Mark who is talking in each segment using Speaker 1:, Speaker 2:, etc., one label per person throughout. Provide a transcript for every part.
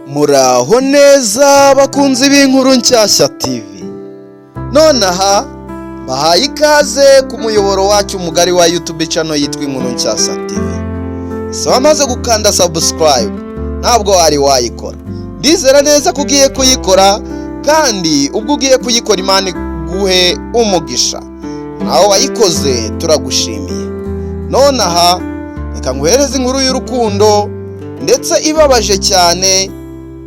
Speaker 1: Muraho neza bakunzi b'inkuru nshyashya TV. Nonaha bahaye ikaze ku muyoboro wacu mugari wa YouTube channel yitwa Inkuru Nshyashya TV. So wamaze gukanda subscribe ntabwo wari wayikora. Ndizera neza ko ugiye kuyikora kandi ubwo ugiye kuyikora Imana guhe umugisha. Naho wayikoze turagushimiye. Nonaha reka nguhereze inkuru y'urukundo ndetse ibabaje cyane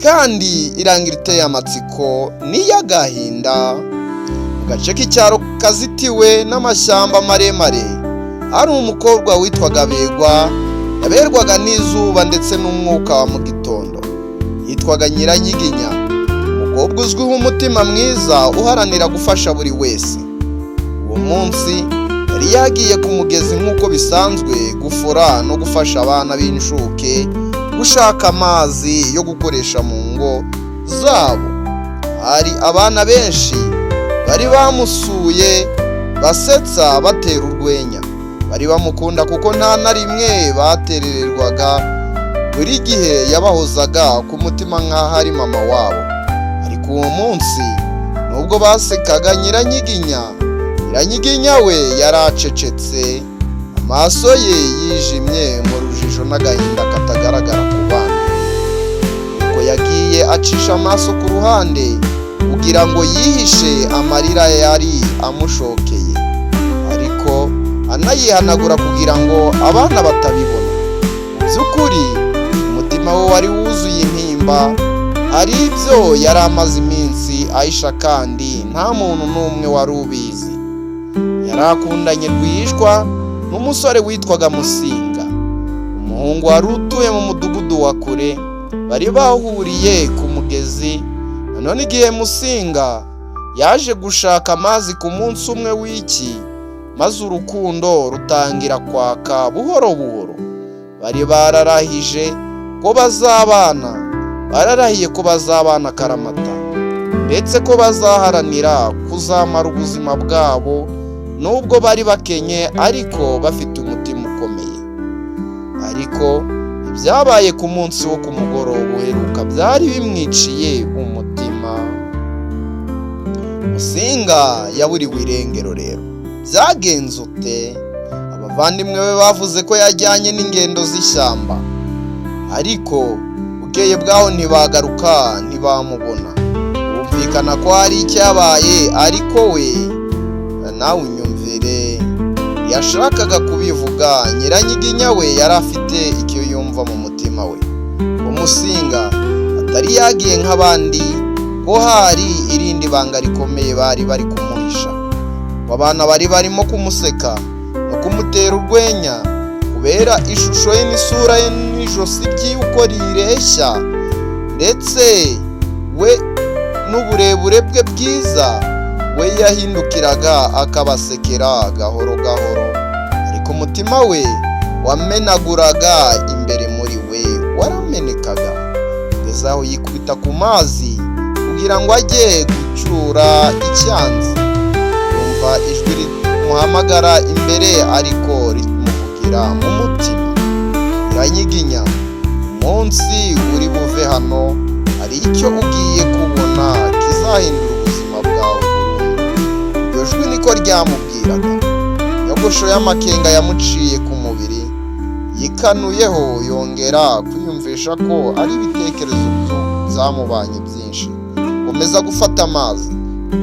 Speaker 1: kandi irangira iteye amatsiko n'iy'agahinda. Mu gace k'icyaro kazitiwe n'amashyamba maremare hari umukobwa witwaga Begwa, yaberwaga n'izuba ndetse n'umwuka wa mu gitondo. Yitwaga Nyiranyiginya, umukobwa uzwiho umutima mwiza uharanira gufasha buri wese. Uwo munsi yari yagiye ku mugezi nk'uko bisanzwe gufura no gufasha abana b'inshuke gushaka amazi yo gukoresha mu ngo zabo. Hari abana benshi bari bamusuye basetsa batera urwenya. Bari bamukunda kuko nta na rimwe baterererwaga, buri gihe yabahozaga ku mutima nk'aho ari mama wabo. Ariko uwo munsi nubwo basekaga Nyiranyiginya we yaracecetse, amaso ye yijimye mu rujijo n'agahinda katagaragara ku bana. Ubwo yagiye acisha amaso ku ruhande kugira ngo yihishe amarira yari amushokeye, ariko anayihanagura kugira ngo abana batabibona. Mu by'ukuri umutima we wari wuzuye intimba, hari ibyo yari amaze iminsi ahisha kandi nta muntu n'umwe wari ubizi. Yari akundanye rwihishwa n'umusore witwaga Musinga, umuhungu wari utuye mu mudugudu wa kure. Bari bahuriye ku mugezi. None igihe Musinga yaje gushaka amazi ku munsi umwe w'iki, maze urukundo rutangira kwaka buhoro buhoro. Bari bararahiye ko bazabana akaramata, ndetse ko bazaharanira kuzamara ubuzima bwabo nubwo bari bakenye ariko bafite umutima ukomeye. Ariko ibyabaye ku munsi wo ku mugoroba uheruka byari bimwiciye umutima. Musinga yaburiwe irengero rero. Byagenze ute? Abavandimwe be bavuze ko yajyanye n'ingendo z'ishyamba, ariko bukeye bwaho ntibagaruka, ntibamubona. Bumvikana ko hari icyabaye, ariko we nawe unyumvire yashakaga kubivuga. Nyiranyiginya we yari afite icyo yumva mu mutima we. Musinga atari yagiye nk'abandi, ko hari irindi banga rikomeye bari kumuhisha. Abana bari barimo kumuseka no kumutera urwenya kubera ishusho ye n'isura ye n'ijosi by'uko rireshya, ndetse we n'uburebure bwe bwiza. We yahindukiraga akabasekera gahoro gahoro, ariko umutima we wamenaguraga imbere muri we, waramenekaga kugeza aho yikubita ku mazi kugira ngo ajye gucyura icyansi. Yumva ijwi rimuhamagara imbere ariko rimuvugira mu mutima. Nyiranyiginya, umunsi uri buve hano hari icyo ugiye kubona kizahindura ubuzima bwawe. Iryo jwi niko ryamubwiraga. Inyogosho y'amakenga yamuciye ku mubiri, yikanuyeho yongera kwiyumvisha ko ari ibitekerezo byamubanye byinshi. Komeza gufata amazi.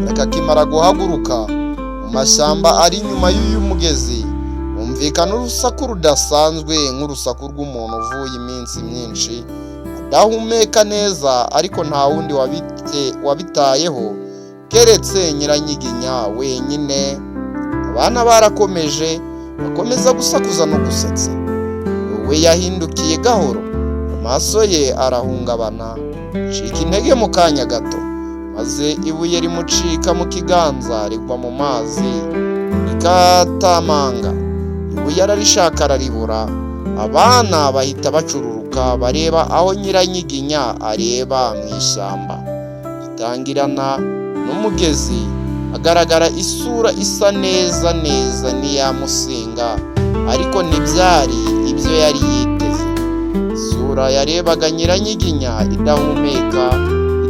Speaker 1: Reka akimara guhaguruka mu mashyamba ari inyuma y'uyu mugezi, humvikana urusaku rudasanzwe nk'urusaku rw'umuntu uvuye iminsi myinshi adahumeka neza, ariko nta wundi wabitayeho keretse Nyiranyiginya wenyine. Abana barakomeje bakomeza gusakuza no gusetsa. We yahindukiye gahoro, amaso ye arahungabana, cika intege mu kanya gato, maze ibuye rimucika mu kiganza rigwa mu mazi rikatamanga. Ibuye ararishaka araribura. Abana bahita bacururuka bareba aho Nyiranyiginya areba mu ishyamba. Gitangirana n'umugezi agaragara isura isa neza n'iya Musinga, ariko ntibyari ibyo yari yiteze. Isura Nsibura yarebaga Nyiranyiginya idahumeka,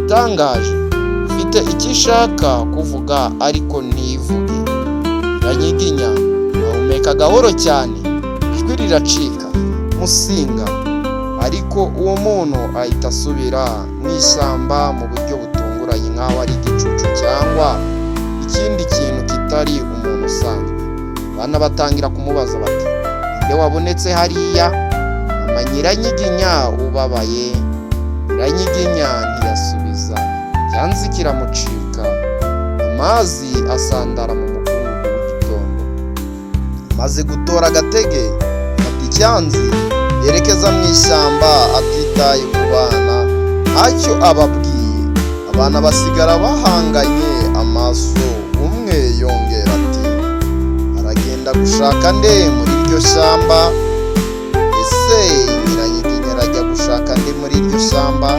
Speaker 1: itangaje, ifite icyo ishaka kuvuga ariko ntivuge. Nyiranyiginya ahumeka gahoro cyane, ijwi riracika, Musinga. Ariko uwo muntu ahita asubira mu ishyamba mu buryo butunguranye, nk'aho ari igicucu cyangwa ikindi kintu kitari umuntu usanzwe. Abana batangira kumubaza bati, nde wabonetse hariya? Mama Nyiranyiginya ubabaye. Nyiranyiginya ntiyasubiza, icyansi kiramucika, amazi asandara mu mukungugu w'igitondo. Amaze gutora agatege, afata icyansi yerekeza mu ishyamba atitaye ku bana, ntacyo ababwiye. Abana basigara bahanganye amaso, umwe yongera ati, aragenda gushaka nde muri iryo shyamba? Ese Nyiranyiginya arajya gushaka nde muri iryo shyamba?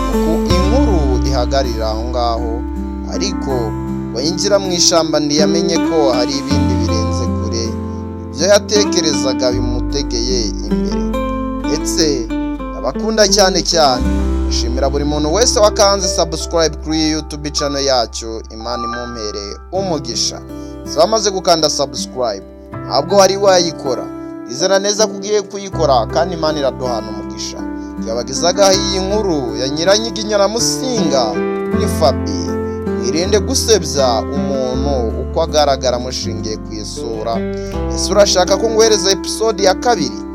Speaker 1: Nuko inkuru ihagarira aho ngaho, ariko wayinjira mu ishyamba ntiyamenye ko hari ibindi birenze kure ibyo yatekerezaga bimutegeye imbere. Ndetse abakunda cyane ashimira buri muntu wese wakanze subscribe kuri YouTube channel yacu. Imana imumpere umugisha. Zamaze gukanda subscribe ntabwo wari wayikora, izera neza kugiye kuyikora kandi Imana iraduhana umugisha. Yabagizaga iyi nkuru ya Nyiranyiginya na Musinga ni Fabi. Irinde gusebya umuntu uko agaragara mushingiye ku isura. Ese urashaka ko nguhereza episode ya 2?